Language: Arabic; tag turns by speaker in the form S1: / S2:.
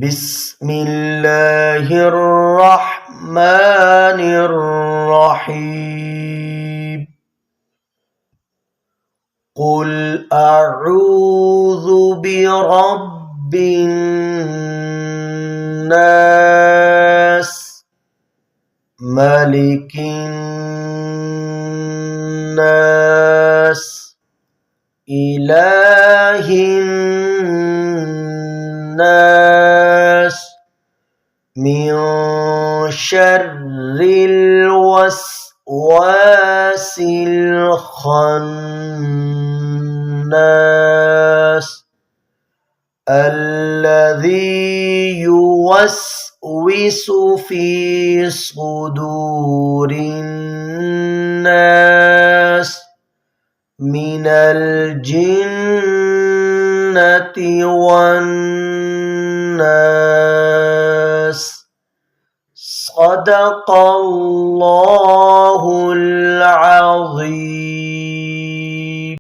S1: بسم الله الرحمن الرحيم قل أعوذ برب الناس ملك الناس إله الناس من شر الوسواس الخناس الذي يوسوس في صدور الناس من الجنة والناس صدق الله العظيم.